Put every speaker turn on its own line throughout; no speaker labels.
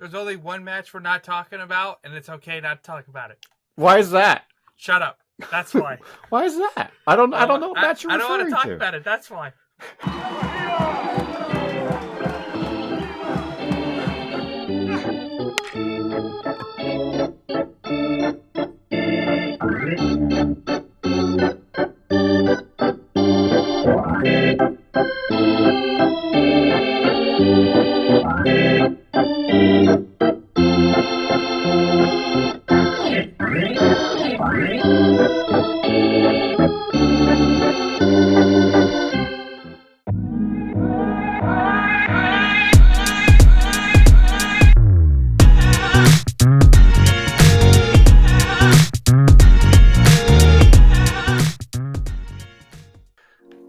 There's only one match we're not talking about, and it's okay not to talk about it.
Why is that?
Shut up. That's why.
Why is that? I don't know what match you're
I don't want
referring
to talk
to.
about it. That's why.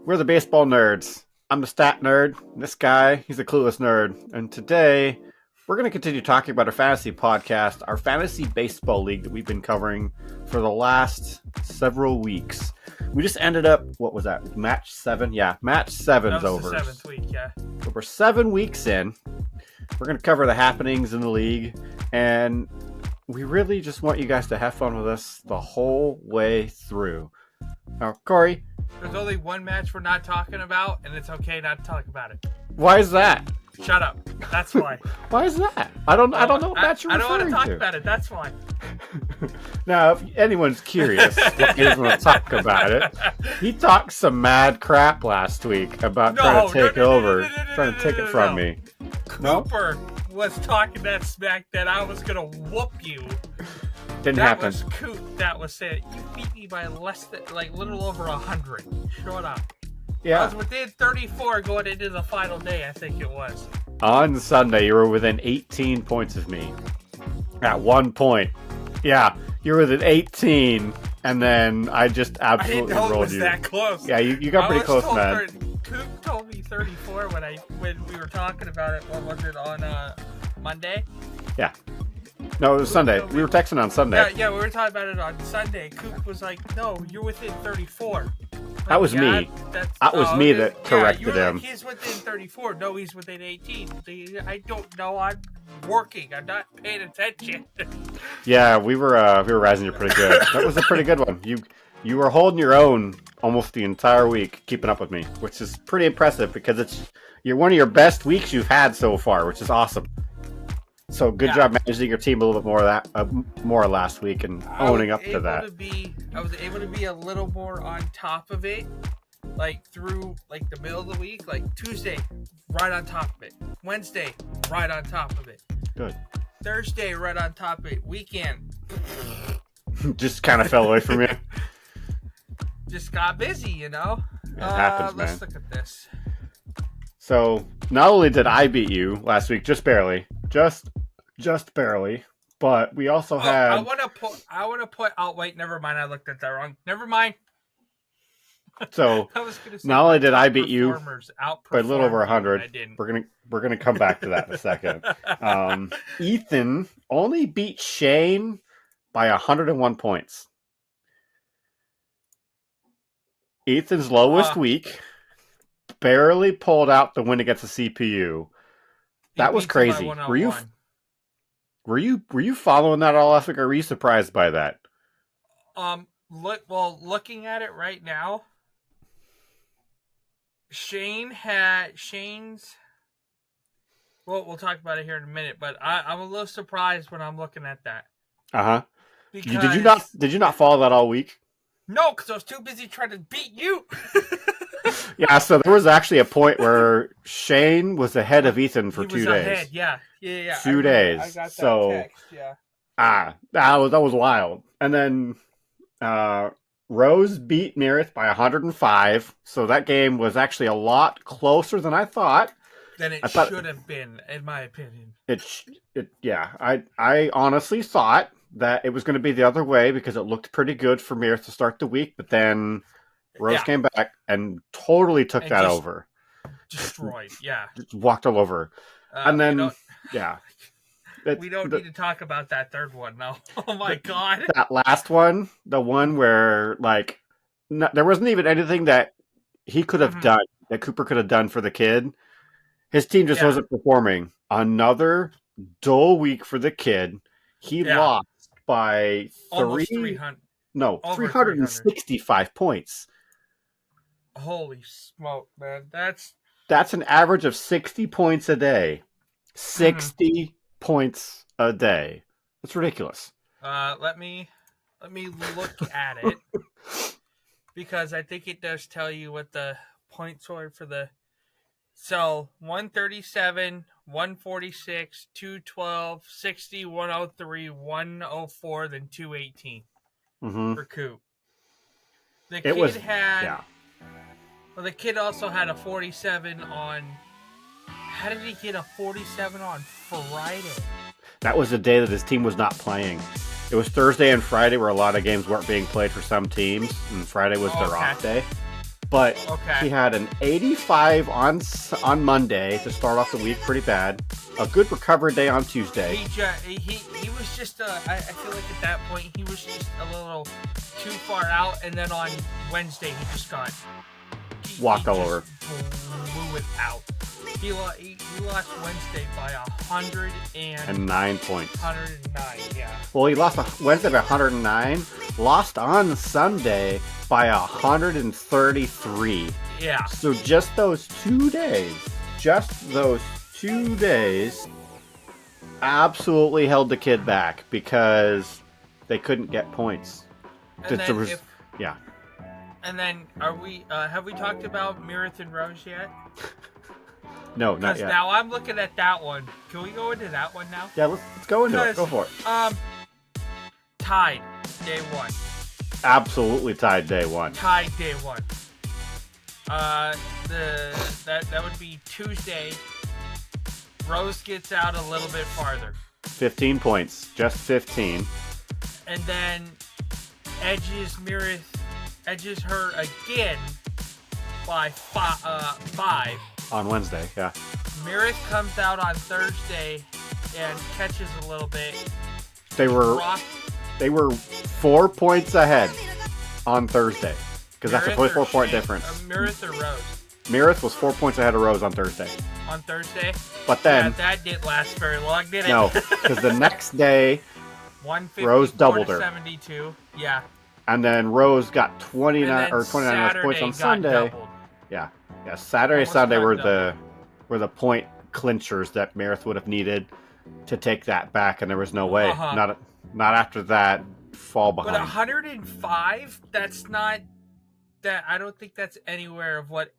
We're the baseball nerds. I'm the stat nerd. This guy, he's a clueless nerd. And today, we're going to continue talking about our fantasy podcast, our fantasy baseball league that we've been covering for the last several weeks. We just ended up, what was that, match 7? Yeah, match 7's over.
That was the 7th week, yeah.
So we're 7 weeks in. We're going to cover the happenings in the league. And we really just want you guys to have fun with us the whole way through. Now, Corey,
there's only one match we're not talking about, and it's okay not to talk about it.
why is that?
Shut up. That's why.
Why is that? I don't know what match you're
I don't want to
referring
talk about it. That's why.
Now, if anyone's curious what he doesn't want to talk about it, he talked some mad crap last week about trying to take over, trying to take it from me.
Cooper was talking that smack that I was going to whoop you.
Didn't
That
happen.
was Coop that was saying, you beat me by less than, little over 100. Shut up. I
Yeah.
was within 34 going into the final day, I think it was.
On Sunday, you were within 18 points of me. At one point. Yeah, you were within 18, and then I just
I didn't
absolutely
know it
rolled
was
you.
that close.
Yeah, you got pretty close, man.
Coop told me 34 when we were talking about it. What was it, on Monday?
Yeah. No, it was Sunday. We were texting on Sunday.
Yeah, we were talking about it on Sunday. Coop was like, no, you're within 34.
That was me. That was me that corrected him.
Like, he's within 34. No, he's within 18. I don't know. I'm working. I'm not paying attention.
Yeah, we were rising you pretty good. That was a pretty good one. You were holding your own almost the entire week, keeping up with me, which is pretty impressive because you're one of your best weeks you've had so far, which is awesome. So good job managing your team a little bit more last week and owning up to that.
I was able to be a little more on top of it, through the middle of the week. Like Tuesday, right on top of it. Wednesday, right on top of it.
Good.
Thursday, right on top of it. Weekend,
just kind of fell away from you.
just got busy, you know.
It happens, man.
Let's look at this.
So not only did I beat you last week, just barely, just barely, but we also had.
I want to put. Oh wait, never mind. I looked at that wrong. Never mind.
So
I was gonna say
not only did I beat you by a little over 100,
I didn't.
we're gonna come back to that in a second. Ethan only beat Shane by 101 points. Ethan's lowest week barely pulled out the win against the CPU. That was crazy. Were you following that all last week, or were you surprised by that?
Looking at it right now, Shane's. Well, we'll talk about it here in a minute, but I'm a little surprised when I'm looking at that.
Did you not follow that all week?
No, because I was too busy trying to beat you.
Yeah, so there was actually a point where Shane was ahead of Ethan for 2 days.
Ahead. Yeah.
2 days.
I got that
so
text, yeah.
that was wild. And then Rose beat Meredith by 105. So that game was actually a lot closer than I thought.
Than it should have been, in my opinion.
I honestly thought that it was going to be the other way because it looked pretty good for Meredith to start the week, but then Rose came back and totally took that over.
Destroyed, yeah.
Just walked all over. And then,
we don't need to talk about that third one, no. Oh my God.
That last one, the one where, there wasn't even anything that he could have done, that Cooper could have done for the kid. His team just wasn't performing. Another dull week for the kid. He
Yeah.
lost by
Almost 300. Over 300.
365 points.
Holy smoke, man.
That's an average of 60 points a day.
Mhm.
60 points a day. That's ridiculous.
Let me look at it because I think it does tell you what the points are for the. So 137, 146, 212, 60, 103, 104, then 218
Mm-hmm.
for Coop. The
It
kid
was,
had.
yeah.
Well, the kid also had a 47 on. How did he get a 47 on Friday?
That was the day that his team was not playing. It was Thursday and Friday where a lot of games weren't being played for some teams, and Friday was their off day. But he had an 85 on Monday to start off the week, pretty bad. A good recovery day on Tuesday.
He was just I feel like at that point he was just a little too far out, and then on Wednesday he just got
walked all over.
Blew it out. He lost Wednesday by
109 points.
109, yeah.
Well, he lost Wednesday by 109. Lost on Sunday by 133.
Yeah.
So just those 2 days, absolutely held the kid back because they couldn't get points. Yeah.
And then are we? Have we talked about Mirith and Rose yet?
No, not yet.
Now I'm looking at that one. Can we go into that one now?
Yeah, let's go into it. Go for it.
Tied day one.
Absolutely tied day one.
Tied day one. That would be Tuesday. Rose gets out a little bit farther.
15 points, just 15.
And then edges her again by 5.
On Wednesday, yeah.
Mirith comes out on Thursday and catches a little bit.
They were 4 points ahead on Thursday because that's a 24-point difference.
Mirith or Rose?
Mirith was 4 points ahead of Rose on Thursday.
On Thursday?
But then
that didn't last very long, did it?
No, because the next day Rose doubled her.
72, yeah.
And then Rose got 29 points on Sunday.
Doubled.
Yeah. Yeah, Saturday, Sunday were the point clinchers that Mirith would have needed to take that back, and there was no way. Not after that fall behind.
But 105, that's not that. I don't think that's anywhere of what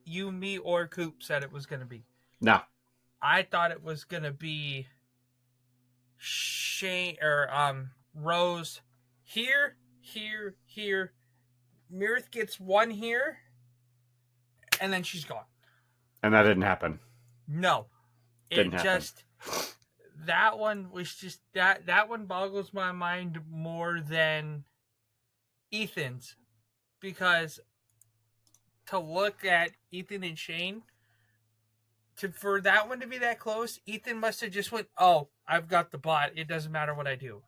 you, me, or Coop said it was going to be.
No,
I thought it was going to be Shane or Rose here. Mirith gets one here. And then she's gone.
And that didn't happen.
No. That one was just, that one boggles my mind more than Ethan's. Because to look at Ethan and Shane, for that one to be that close, Ethan must have just went, oh, I've got the bot. It doesn't matter what I do.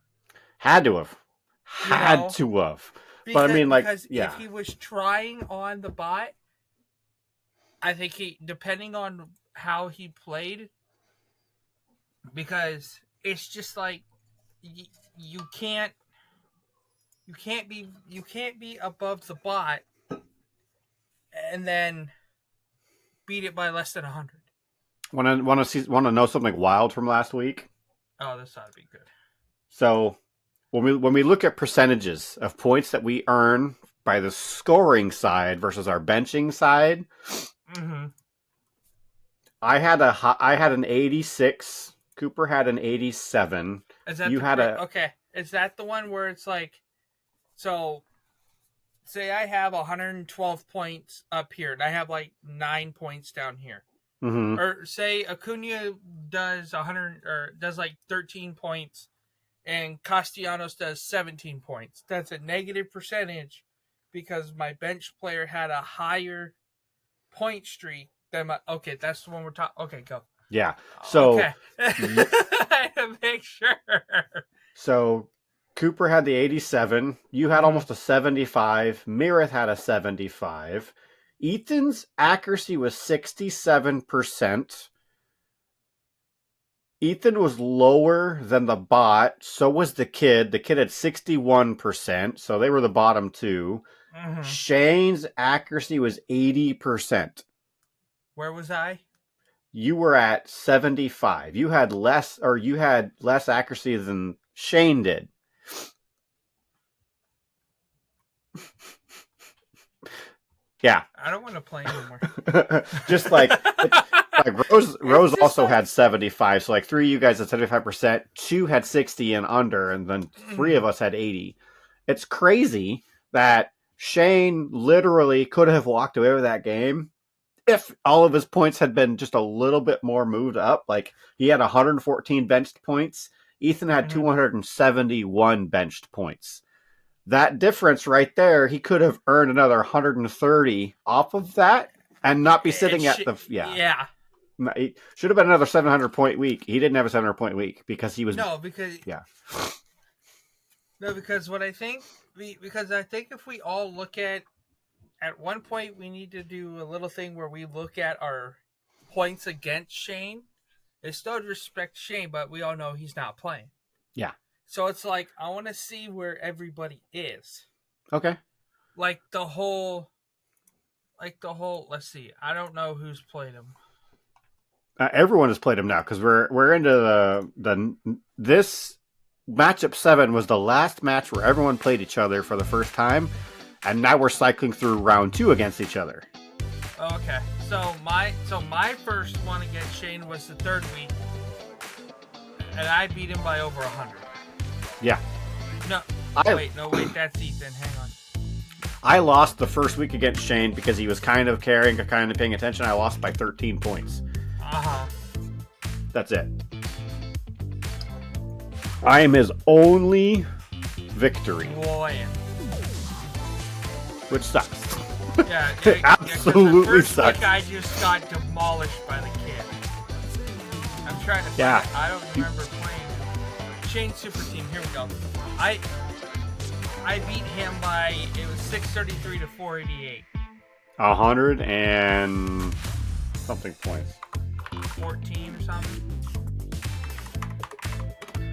Had to have. But I mean,
because if he was trying on the bot, I think depending on how he played, because it's just like you can't be above the bot and then beat it by less than 100.
Want to know something wild from last week?
Oh, this ought to be good.
So when we look at percentages of points that we earn by the scoring side versus our benching side.
Mm-hmm.
I had an 86. Cooper had an 87.
Is that okay? Is that the one where it's like, so say I have 112 points up here, and I have like 9 points down here,
mm-hmm.
Or say Acuna does 100 or does like 13 points, and Castellanos does 17 points. That's a negative percentage because my bench player had a higher point streak than my. Okay, that's the one we're talking. Okay, go.
Yeah. So
okay. I had to make sure.
So Cooper had the 87. You had almost a 75. Mirith had a 75. Ethan's accuracy was 67%. Ethan was lower than the bot. So was the kid. The kid had 61%. So they were the bottom two.
Mm-hmm.
Shane's accuracy was 80%.
Where was I?
You were at 75. You had less accuracy than Shane did. Yeah.
I don't want to play anymore.
Just like Rose also had 75. So like 3 of you guys had 75%, 2 had 60 and under, and then 3 of us had 80. It's crazy that Shane literally could have walked away with that game if all of his points had been just a little bit more moved up. Like he had 114 benched points. Ethan had 271 benched points. That difference right there, he could have earned another 130 off of that and not be sitting at the
Yeah.
It should have been another 700-point week. He didn't have a 700-point week because he was
because what I think if we all look at one point we need to do a little thing where we look at our points against Shane. It's still respect Shane, but we all know he's not playing.
Yeah.
So it's like I want to see where everybody is.
Okay.
Like the whole. Let's see. I don't know who's played him.
Everyone has played him now because we're into this matchup 7 was the last match where everyone played each other for the first time, and now we're cycling through round 2 against each other.
Okay. So my first one against Shane was the 3rd week, and I beat him by over 100.
Yeah.
No, wait, that's Ethan. Hang on.
I lost the first week against Shane because he was kind of carrying, kind of paying attention. I lost by 13 points.
Uh-huh.
That's it. I am his only victory.
Boy.
Which sucks.
Yeah,
it absolutely
the first
sucks.
Week I just got demolished by the kid. I'm trying to find it. I don't remember playing Shane Super Team. Here we go. I beat him by, it was 633 to 488.
100 and something points.
14 or something.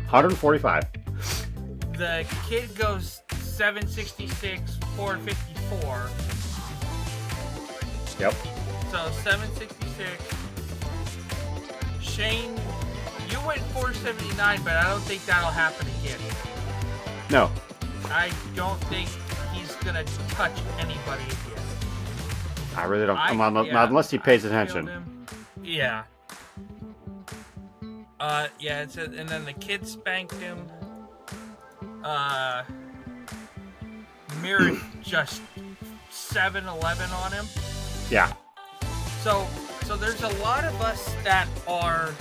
145.
The kid goes 766, 454.
Yep.
So 766. Shane, you went 479, but I don't think that'll happen again.
No.
I don't think he's gonna touch anybody again.
I really don't. Not unless he pays attention.
Yeah. Yeah. It said, and then the kid spanked him. Mirrored just 7-11 on him.
Yeah.
So there's a lot of us that are,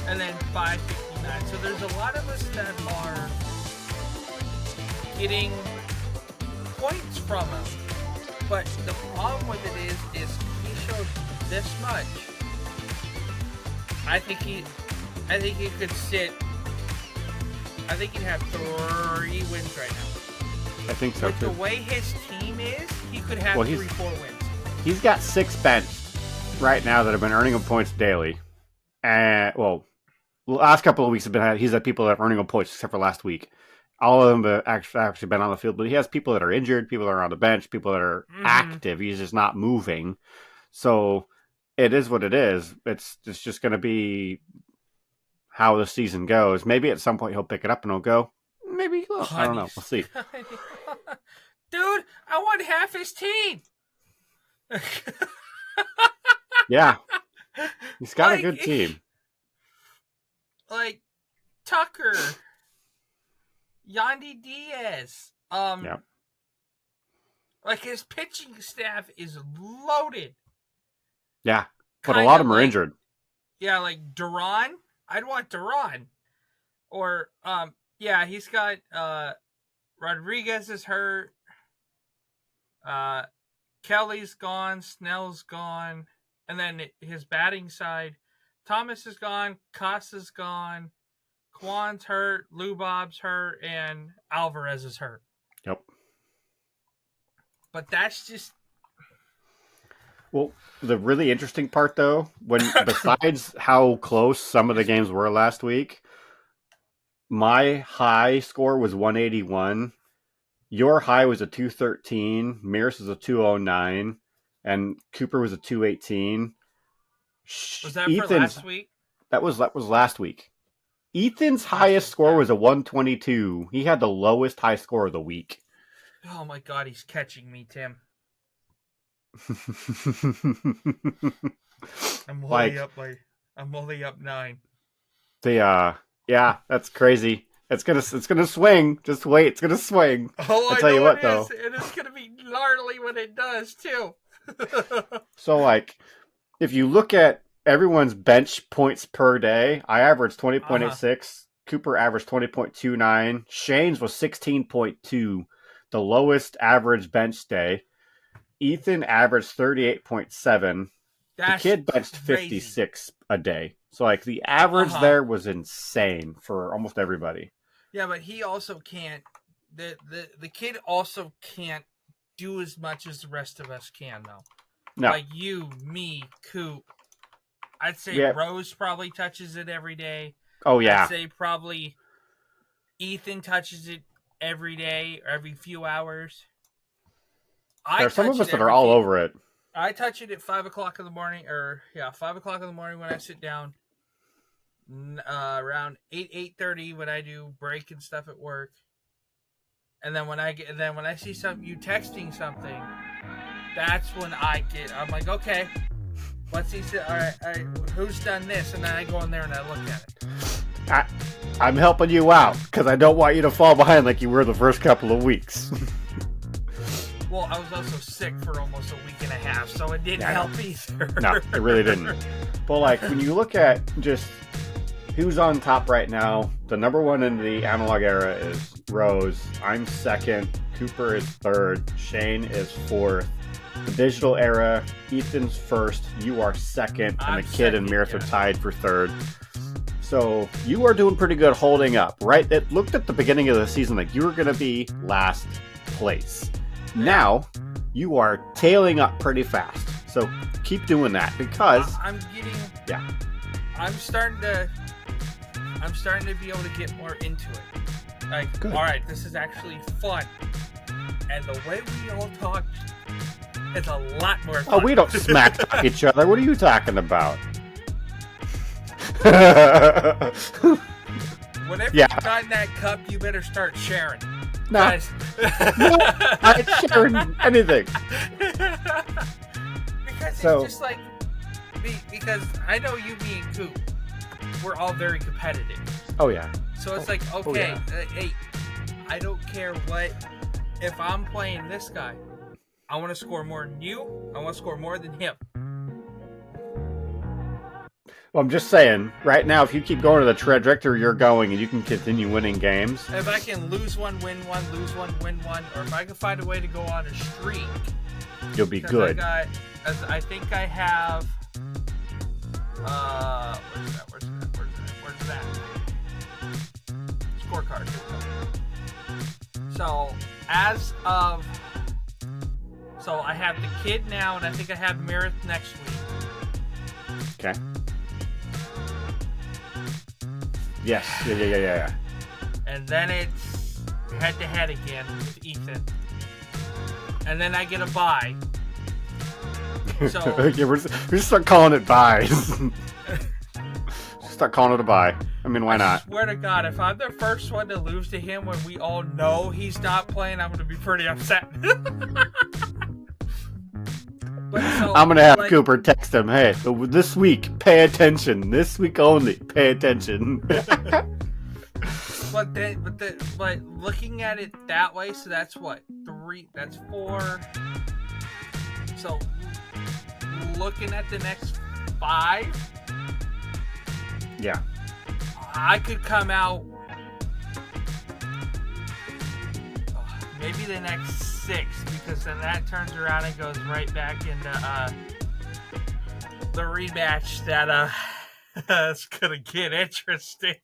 and then 559. So there's a lot of us that are getting points from him. But the problem with it is he shows this much. I think he could sit. I think he'd have 3 wins right now.
I think so
With
too.
the way his team is, he could have 3-4 wins.
He's got 6 benched right now that have been earning him points daily. And the last couple of weeks he's had people that are earning him points except for last week. All of them have actually been on the field, but he has people that are injured, people that are on the bench, people that are active. He's just not moving. So it is what it is. It's just going to be how the season goes. Maybe at some point he'll pick it up and he'll go. Maybe he will. I don't know. We'll see.
Dude, I want half his team.
Yeah. He's got a good team.
Like Tucker, Yandy Diaz.
Yeah.
Like his pitching staff is loaded.
Yeah. But a lot of them are injured.
Yeah, like Duran. I'd want Duran. Or yeah, he's got Rodriguez is hurt. Kelly's gone, Snell's gone, and then his batting side, Thomas is gone, Costa's gone, Kwan's hurt, Lubob's hurt, and Alvarez is hurt.
Yep.
But that's just
Well, the really interesting part, though, when besides how close some of the games were last week, my high score was 181. Your high was a 213. Mirrors was a 209, and Cooper was a 218.
Was that for
Ethan's
last week?
that was last week. Ethan's
Last
highest
week,
score
yeah.
was a 122. He had the lowest high score of the week.
Oh my god, he's catching me, Tim. I'm
Like
I'm only up 9.
yeah, that's crazy. It's gonna swing. Just wait, it's gonna swing.
Oh,
I
I
tell you
know
what
it
though.
is, and it's gonna be gnarly when it does too.
So like if you look at everyone's bench points per day, I averaged
Uh-huh.
20.86. Cooper averaged 20.29. Shane's was 16.2, the lowest average bench day. Ethan averaged 38.7. The
That's
kid benched
crazy.
56 a day. So like the average
Uh-huh.
there was insane for almost everybody.
Yeah, but he also can't. The kid also can't do as much as the rest of us can, though.
No.
Like you, me, Coop. I'd say
Yeah.
Rose probably touches it every day.
Oh
I'd
yeah.
say probably Ethan touches it every day or every few hours. I
There's some of
touch
us
it
that are
every
all
few.
over it.
I touch it at 5 o'clock in the morning, or yeah, 5 o'clock in the morning when I sit down. Around 8:30 when I do break and stuff at work, and then when I see some you texting something, that's when I'm like, okay, what's he say? All right, who's done this? And then I go in there and I look at it.
I, I'm helping you out because I don't want you to fall behind like you were the first couple of weeks.
Well, I was also sick for almost a week and a half, so it didn't
Yeah, I know.
help either.
No, it really didn't. But like when you look at just who's on top right now, the number one in the analog era is Rose. I'm second. Cooper is third. Shane is fourth. The digital era, Ethan's first. You are second, and
I'm
the kid and
second,
Mirth
yeah.
are tied for third. So you are doing pretty good holding up, right? It looked at the beginning of the season like you were going to be last place. Now you are tailing up pretty fast. So keep doing that because
I'm getting.
Yeah.
I'm starting to be able to get more into it. Like,
Good.
all right, this is actually fun, and the way we all talk is a lot more fun.
Oh, we don't smack talk each other. What are you talking about?
Whenever
Yeah.
you got in that cup, you better start sharing.
No,
Guys.
I ain't sharing anything.
Because
So-
it's just like me. Because I know you, me, and Coop, we're all very competitive.
Oh yeah.
So it's like, okay,
yeah.
hey, I don't care what. If I'm playing this guy, I want to score more than you. I want to score more than him.
Well, I'm just saying, right now, if you keep going to the trajectory you're going and you can continue winning games,
If I can lose one, win one, lose one, win one, or if I can find a way to go on a streak,
you'll be
'cause
good.
I think I have. Where's that? Scorecard. So I have the kid now, and I think I have Mirith next week.
Okay. Yes. Yeah.
And then it's head to head again with Ethan. And then I get a bye. So
Yeah, we're just start calling it buys. Start calling it a buy. I mean, why
I
not?
swear to God, if I'm the first one to lose to him when we all know he's not playing, I'm going to be pretty upset. But so,
I'm gonna have
like,
Cooper text him, hey, this week, pay attention. This week only, pay attention.
But looking at it that way, so that's what 3. That's 4. So looking at the next 5,
Yeah.
I could come out maybe the next 6, because then that turns around and goes right back into the rematch that it's gonna get interesting.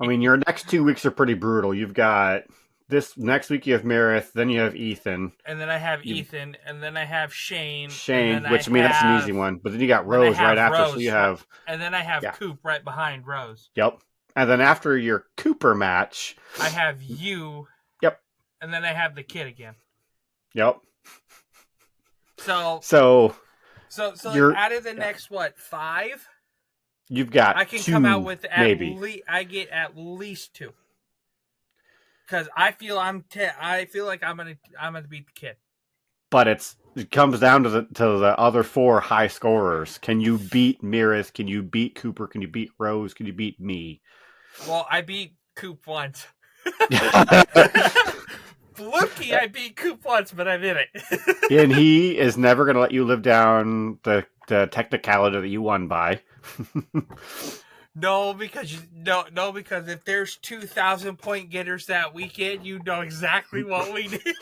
I mean, your next 2 weeks are pretty brutal. You've got this next week you have Meredith, then you have Ethan.
And then I have Ethan, and then I have Shane.
Shane, which I mean that's an easy one. But then you got Rose right after, so you have.
And then I have Coop right behind Rose.
Yep. And then after your Cooper match,
I have you.
Yep.
And then I have the kid again.
Yep.
So out of the next 5,
you've got.
I can
2,
come out with
maybe.
I get at least 2. Because I feel like I'm gonna beat the kid.
But it comes down to the other 4 high scorers. Can you beat Meredith? Can you beat Cooper? Can you beat Rose? Can you beat me?
Well, I beat Coop once. Fluky, I beat Coop once, but I did it.
And he is never going to let you live down the technicality that you won by.
No, because if there's 2,000 point getters that weekend, you know exactly what we did.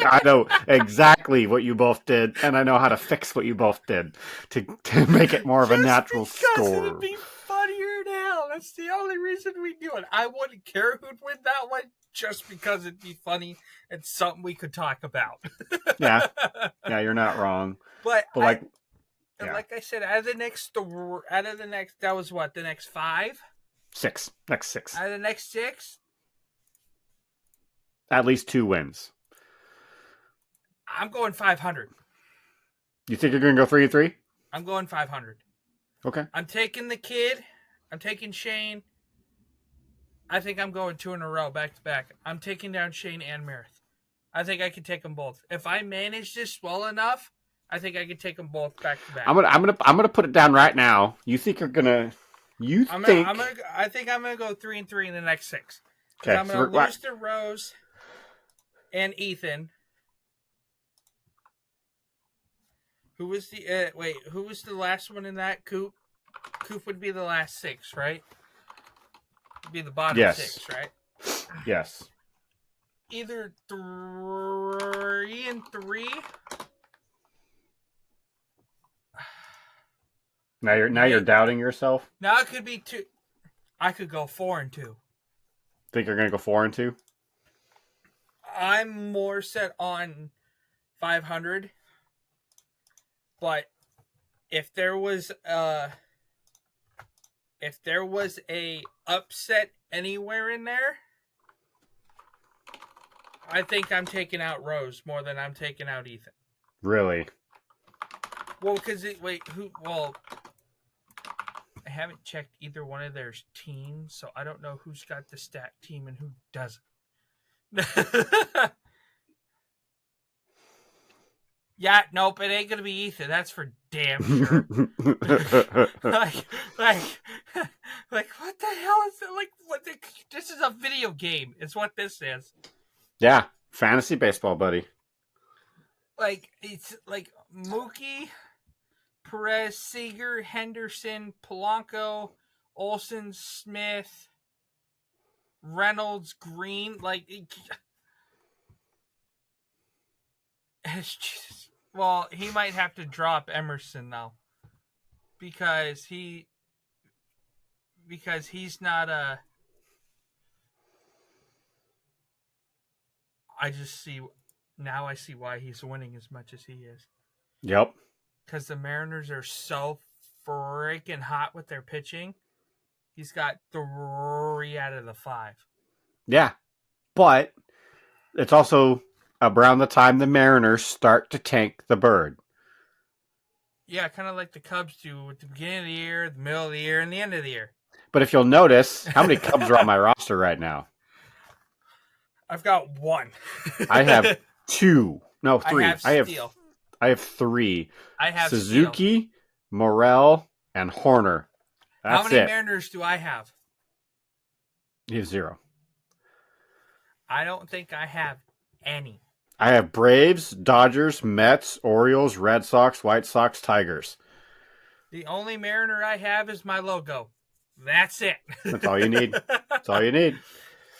I know exactly what you both did, and I know how to fix what you both did to make it more of a natural score.
It'd be funnier now. That's the only reason we do it. I wouldn't care who'd win that one, just because it'd be funny and something we could talk about.
Yeah, you're not wrong.
But
like.
And like I said, out of the next, that was what, the next 5?
6. Next 6.
Out of the next 6?
At least 2 wins.
I'm going 500.
You think you're going to go 3-3?
I'm going 500.
Okay.
I'm taking the kid. I'm taking Shane. I think I'm going 2 in a row, back to back. I'm taking down Shane and Meredith. I think I can take them both. If I manage this well enough, I think I could take them both back to back.
I'm gonna put it down right now. You think you're gonna?
I think I'm gonna go 3-3 in the next 6. Okay, I'm gonna lose to Rose and Ethan. Who was the last one in that? Coop. Coop would be the last 6, right? Would be the bottom 6, right?
Yes.
Either 3 and 3.
Now you're doubting yourself?
Now it could be 2. I could go 4 and 2.
Think you're gonna go 4 and 2?
I'm more set on 500. But if there was a upset anywhere in there, I think I'm taking out Rose more than I'm taking out Ethan.
Really?
Well, because I haven't checked either one of their teams, so I don't know who's got the stacked team and who doesn't. Yeah, nope, it ain't gonna be Ethan. That's for damn sure. like, what the hell is it? Like, this is a video game. It's what this is.
Yeah, fantasy baseball, buddy.
Like, it's like Mookie, Perez, Seager, Henderson, Polanco, Olsen, Smith, Reynolds, Green. Like, it's just, well, he might have to drop Emerson now because he's not a. I see why he's winning as much as he is.
Yep.
Because the Mariners are so freaking hot with their pitching. He's got 3 out of the 5.
Yeah. But it's also around the time the Mariners start to tank the bird.
Yeah, kind of like the Cubs do at the beginning of the year, the middle of the year, and the end of the year.
But if you'll notice, how many Cubs are on my roster right now?
I've got 1.
I have 2. No, 3. I have 3.
I have
Suzuki, Steele, Morel, and Horner. That's
How many Mariners do I have?
You have 0.
I don't think I have any.
I have Braves, Dodgers, Mets, Orioles, Red Sox, White Sox, Tigers.
The only Mariner I have is my logo. That's it.
That's all you need. That's all you need.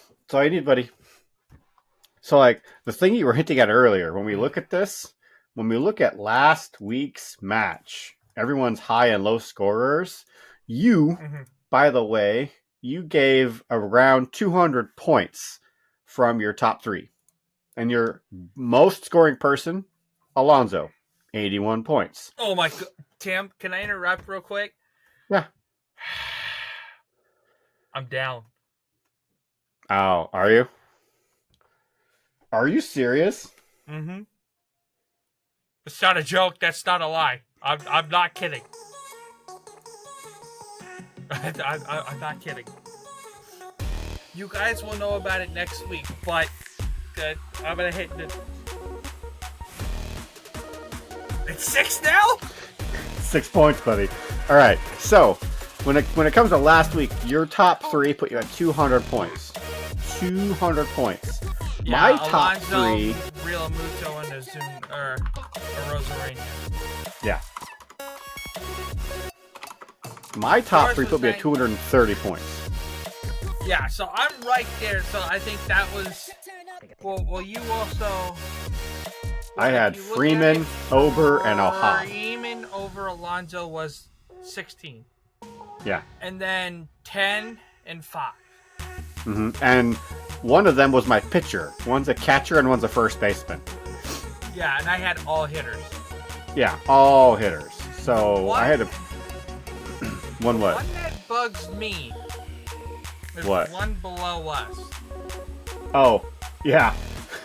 That's all you need, buddy. So, like, the thing you were hinting at earlier, when we look at this, when we look at last week's match, everyone's high and low scorers, by the way, you gave around 200 points from your top three. And your most scoring person, Alonso, 81 points.
Oh my god. Tim, can I interrupt real quick?
Yeah.
I'm down.
Oh, are you? Are you serious?
Mm-hmm. It's not a joke. That's not a lie. I'm not kidding. I'm not kidding. You guys will know about it next week, but I'm gonna hit the. It's 6 now.
6 points, buddy. All right. So when it comes to last week, your top three put you at 200 points. 200 points.
Yeah,
My top
Alonso,
three.
Real Muto, and a Rosarena.
Yeah. My top
Yours
three
was
put me at
90.
230 points.
Yeah, so I'm right there. So I think that was. Well, you also.
I had
if you look
Freeman,
at it,
Ober, and O'Ha.
Freeman over Alonso was 16.
Yeah.
And then 10 and 5.
And one of them was my pitcher. One's a catcher and one's a first baseman.
Yeah, and I had all hitters.
Yeah, all hitters. So
What?
I had a one what?
One that bugs me is
What?
one below us.
Oh, yeah.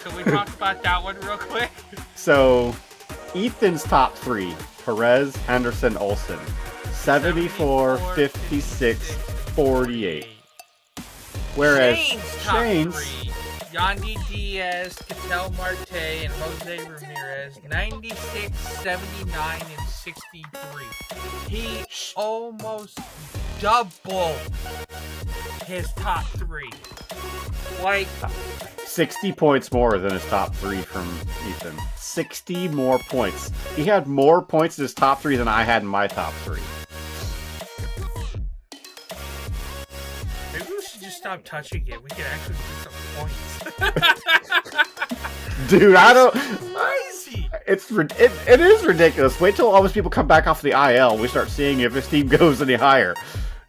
Can we talk about that one real quick?
So Ethan's top three: Perez, Henderson, Olsen. 74, 56, 48. Whereas
Shane's top
Shane's
3. Yandy Diaz, Ketel Marte, and Jose Ramirez, 96, 79, and 63. He almost doubled his top 3. Like,
60 points more than his top three from Ethan. 60 more points. He had more points in his top three than I had in my top three.
maybe we should just stop touching it. We can actually get some points.
Dude, I don't.
Crazy.
It is ridiculous. Wait till all those people come back off the IL. We start seeing if his team goes any higher.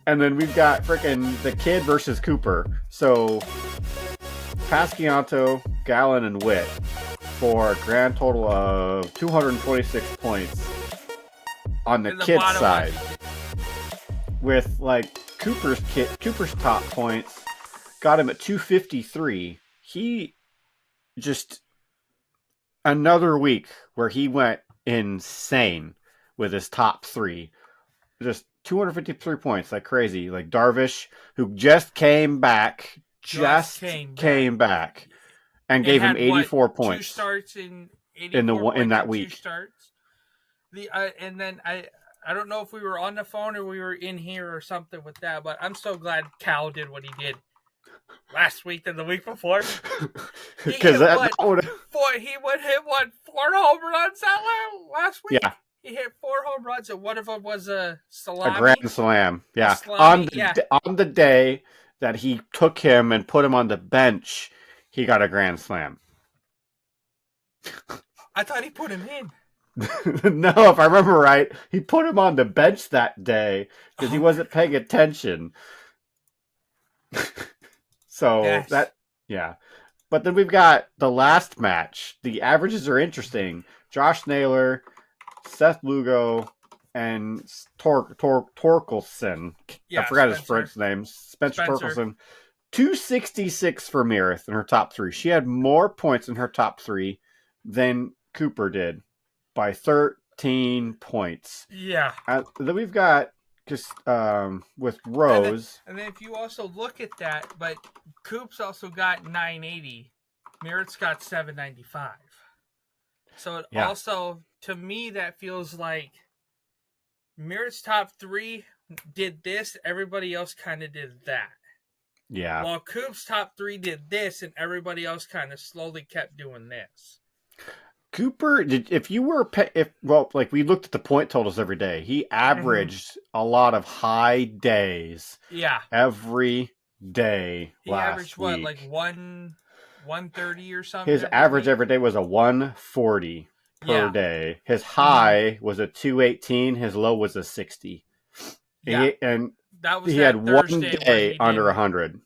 And then we've got frickin' the kid versus Cooper. So Pasquianto, Gallon, and Witt for a grand total of 226 points on the
And the
kid
bottom
side.
line-
With like Cooper's top points got him at 253. He just another week where he went insane with his top three. Just 253 points like crazy. Like Darvish, who just came back, came back and gave him
had,
84
what,
points.
2 starts in 84
in
points
that
in
week.
2 starts. And then I don't know if we were on the phone or we were in here or something with that, but I'm so glad Cal did what he did last week than the week before.
Because that would
He would hit 4 home runs last week.
Yeah.
He hit 4 home runs, and one of them was a salami.
a grand slam. Yeah.
Salami,
On the day that he took him and put him on the bench, he got a grand slam.
I thought he put him in.
No, if I remember right, he put him on the bench that day because he wasn't paying attention. So
Yes.
yeah. But then we've got the last match. The averages are interesting. Josh Naylor, Seth Lugo, and Torkelson.
Yeah,
I forgot his
Spencer.
first name. Spencer
Spencer.
Torkelson. 266 for Meredith in her top three. She had more points in her top three than Cooper did by 13 points.
Yeah.
Then we've got just with Rose.
And then if you also look at that, but Coops also got 980. Merritt's got 795. So it also, to me, that feels like Merritt's top 3 did this, everybody else kind of did that.
Yeah.
While Coops' top 3 did this, and everybody else kind of slowly kept doing this.
Cooper, like we looked at the point totals every day, he averaged a lot of high days.
Yeah.
Every day
He
last
averaged what,
week.
like 130 or something?
His average every day was a 140 per day. His high was a 218. His low was a 60.
Yeah.
And
that was
he
that
had
Thursday
one
where
day
he
under
didn't-
100.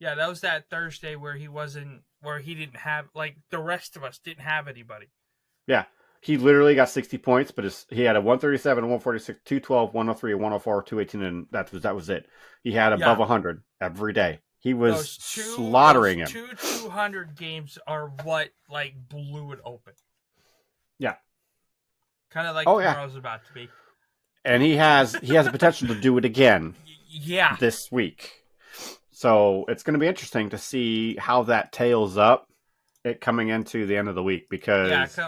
Yeah, that was that Thursday where he wasn't where he didn't have, like, the rest of us didn't have anybody.
Yeah. He literally got 60 points, but he had a 137, 146, 212, 103, 104, 218, and that was it. He had above 100 every day. He was slaughtering him.
200 games are what, like, blew it open.
Yeah.
Kind of like tomorrow's about to be.
And he has the potential to do it again.
Yeah.
This week. So it's going to be interesting to see how that tails up it coming into the end of the week, because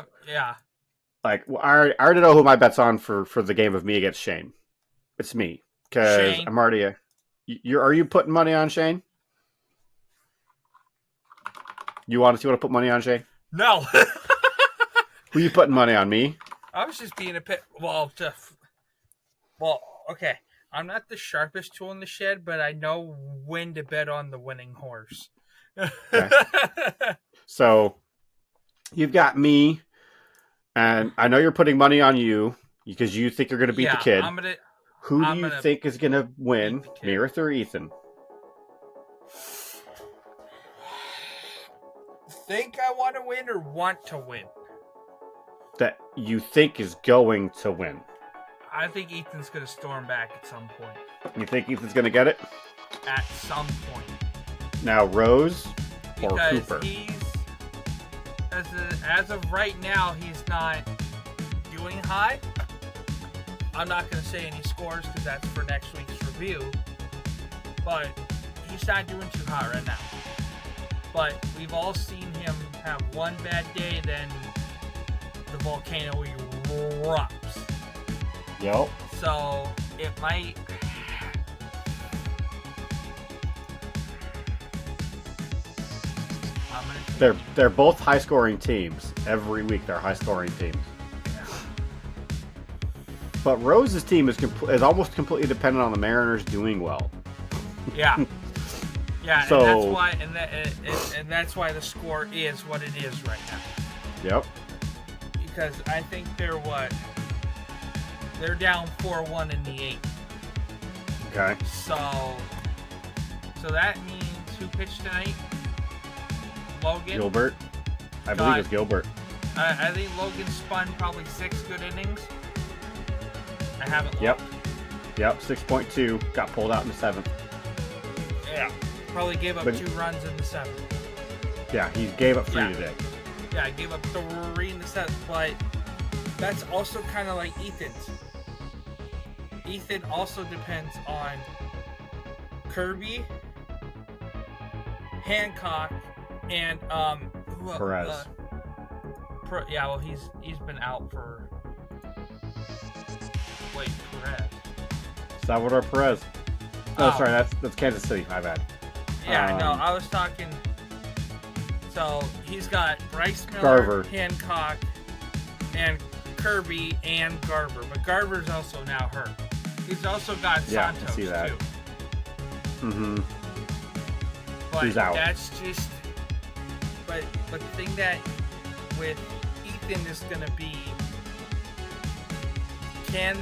like I already know who my bet's on for the game of me against Shane. It's me, because I'm already are you putting money on Shane? You want to put money on Shane?
No.
Who you putting money on? Me?
I was just being a bit okay. I'm not the sharpest tool in the shed, but I know when to bet on the winning horse.
Okay. So you've got me, and I know you're putting money on you because you think you're going to beat the kid. Who do you think is going to win, Meredith or Ethan?
Think I want to win or want to win?
That you think is going to win.
I think Ethan's going to storm back at some point.
You think Ethan's going to get it?
At some point.
Now, Rose or
because
Cooper?
As of right now, he's not doing high. I'm not going to say any scores because that's for next week's review. But he's not doing too hot right now. But we've all seen him have one bad day, then the volcano erupts.
Yep.
So it might.
They're both high scoring teams. Every week they're high scoring teams.
Yeah.
But Rose's team is almost completely dependent on the Mariners doing well.
Yeah. Yeah,
so,
and that's why the score is what it is right now.
Yep.
Because I think they're down 4-1 in the 8th.
Okay.
So that means who pitched tonight? Logan?
Gilbert. I believe it's Gilbert.
I think Logan spun probably 6 good innings. I haven't looked.
Yep, 6.2. Got pulled out in the 7th.
Yeah. Probably gave up 2 runs in the 7th.
Yeah, he gave up 3 today.
Yeah, I gave up 3 in the 7th, but that's also kind of like Ethan's. Ethan also depends on Kirby, Hancock, and
Perez.
He's been out for. Wait, Perez.
Salvador Perez. Oh, sorry, that's Kansas City. My bad.
Yeah, no, I was talking. So he's got Bryce Miller,
Garver,
Hancock, and Kirby and Garver, but Garver's also now hurt. He's also got Santos
I see that.
too.
Mm-hmm.
But
he's out.
That's just. But the thing that with Ethan is going to be, can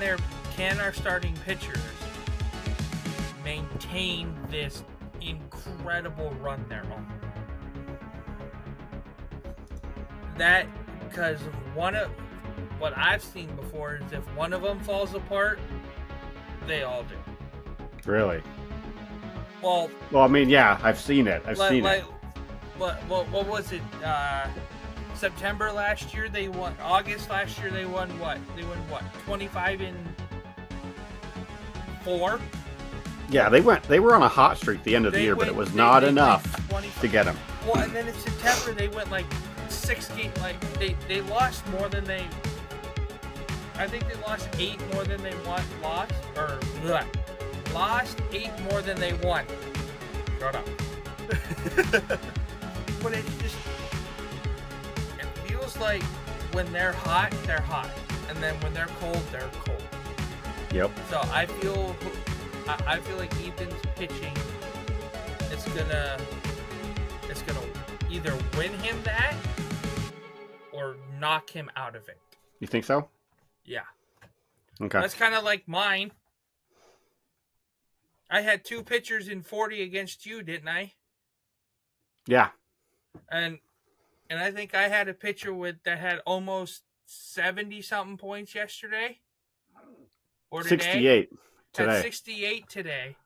our starting pitchers maintain this incredible run they're on? That, because one of what I've seen before is if one of them falls apart, they all do.
Really?
Well,
I mean, yeah, I've seen it. I've seen it.
What was it? September last year they won. August last year they won what? 25-4.
Yeah, they were on a hot streak at the end of the year, but it was not enough to get them.
Well, and then in September they went like 6 games. Like they lost more than they. I think they lost 8 more than they lost 8 more than they won. Shut up. But it feels like when they're hot, and then when they're cold, they're cold.
Yep.
So I feel like Ethan's pitching. It's gonna either win him that or knock him out of it.
You think so?
Yeah.
Okay.
That's kind of like mine. I had 2 pitchers in 40 against you, didn't I?
Yeah.
and I think I had a pitcher that had almost 70 something points yesterday or today.
68 today.
Had 68 today,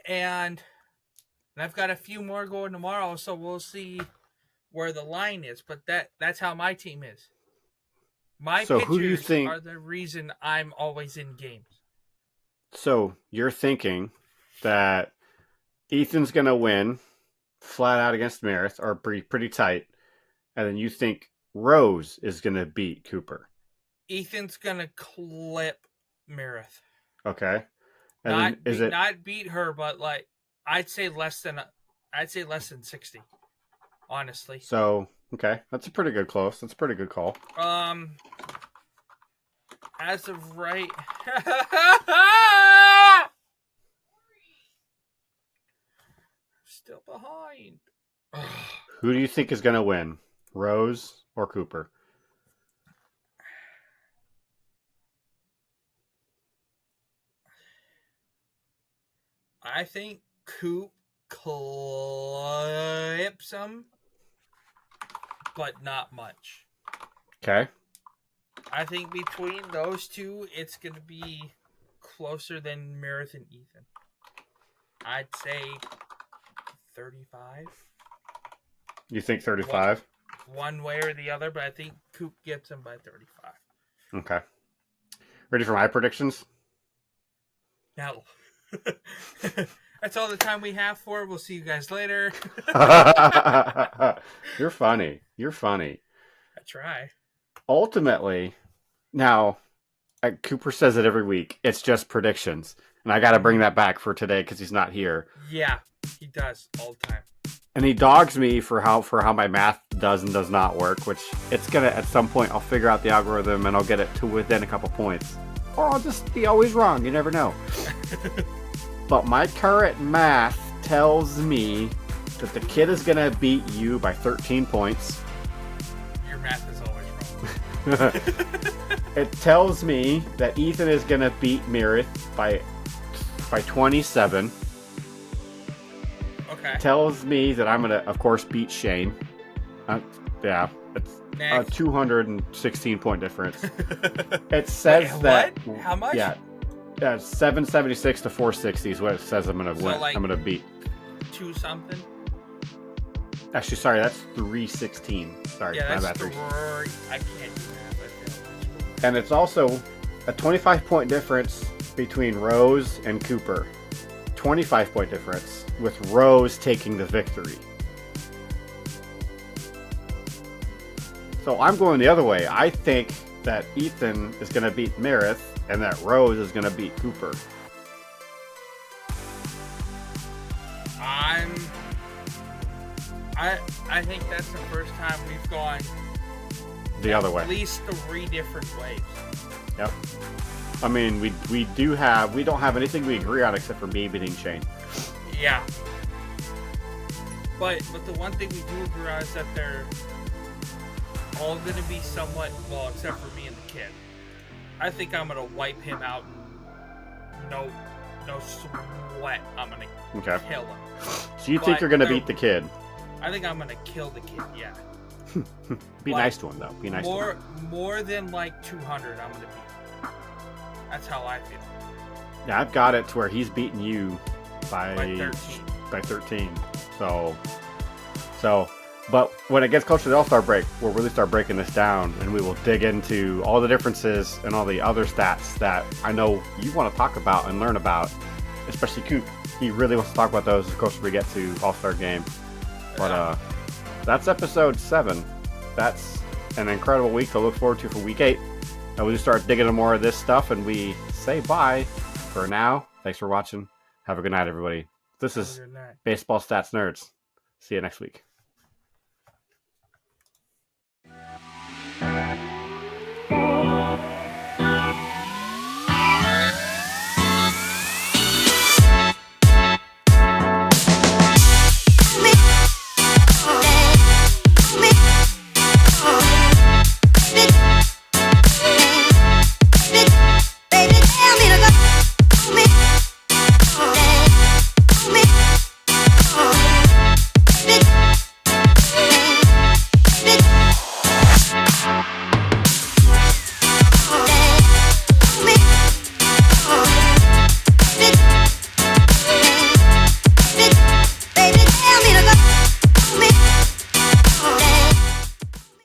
and I've got a few more going tomorrow, so we'll see where the line is. But that's how my team is. My
So
pitchers
who do you think?
are the reason I'm always in games.
So you're thinking that Ethan's gonna win flat out against Marith, or pretty tight, and then you think Rose is gonna beat Cooper.
Ethan's gonna clip Marith.
Okay, and
not beat her, but like I'd say less than 60. Honestly.
So okay, that's a pretty good close. That's a pretty good call.
As of right. Still behind.
Who do you think is gonna win, Rose or Cooper?
I think Coop clips him, but not much.
Okay.
I think between those two, it's going to be closer than Marith and Ethan. I'd say 35.
You think 35?
One way or the other, but I think Coop gets him by 35.
Okay. Ready for my predictions?
No. That's all the time we have for it. We'll see you guys later.
You're funny. You're funny.
I try.
Ultimately, now, Cooper says it every week. It's just predictions. And I got to bring that back for today because he's not here.
Yeah, he does all the time.
And he dogs me for how my math does and does not work, which it's going to, at some point, I'll figure out the algorithm and I'll get it to within a couple points. Or I'll just be always wrong. You never know. But my current math tells me that the kid is going to beat you by 13 points.
Your math is always wrong.
It tells me that Ethan is going to beat Marith by 27.
Okay.
Tells me that I'm going to, of course, beat Shane. Yeah, it's a 216 point difference. It says
Wait,
that.
What? How much?
Yeah. 776 to 460 is what it says I'm going to win.
Like
I'm going to beat.
2 something?
Actually, sorry, that's 316. Sorry,
yeah,
my
that's
bad.
I can't do that.
And it's also a 25 point difference between Rose and Cooper. 25 point difference with Rose taking the victory. So I'm going the other way. I think that Ethan is going to beat Marith and that Rose is going to beat Cooper.
I think that's the first time we've gone
the other way.
At least 3 different ways.
Yep. I mean, we don't have anything we agree on except for me beating Shane.
Yeah. But the one thing we do agree on is that they're all going to be somewhat, well, except for me and the kid. I think I'm going to wipe him out. No sweat. I'm going to kill him.
So you think you're going to beat the kid?
I think I'm going to kill the kid, yeah.
Be nice to him, though. Be nice to him.
More than like 200, I'm going to beat him. That's how I feel.
Yeah, I've got it to where he's beating you by
13.
By 13. So, but when it gets closer to the All-Star break, we'll really start breaking this down, and we will dig into all the differences and all the other stats that I know you want to talk about and learn about, especially Coop. He really wants to talk about those as close as we get to All-Star game. But that's episode 7. That's an incredible week to look forward to for week 8. And we'll just start digging into more of this stuff, and we say bye for now. Thanks for watching. Have a good night, everybody. This is Baseball Stats Nerds. See you next week.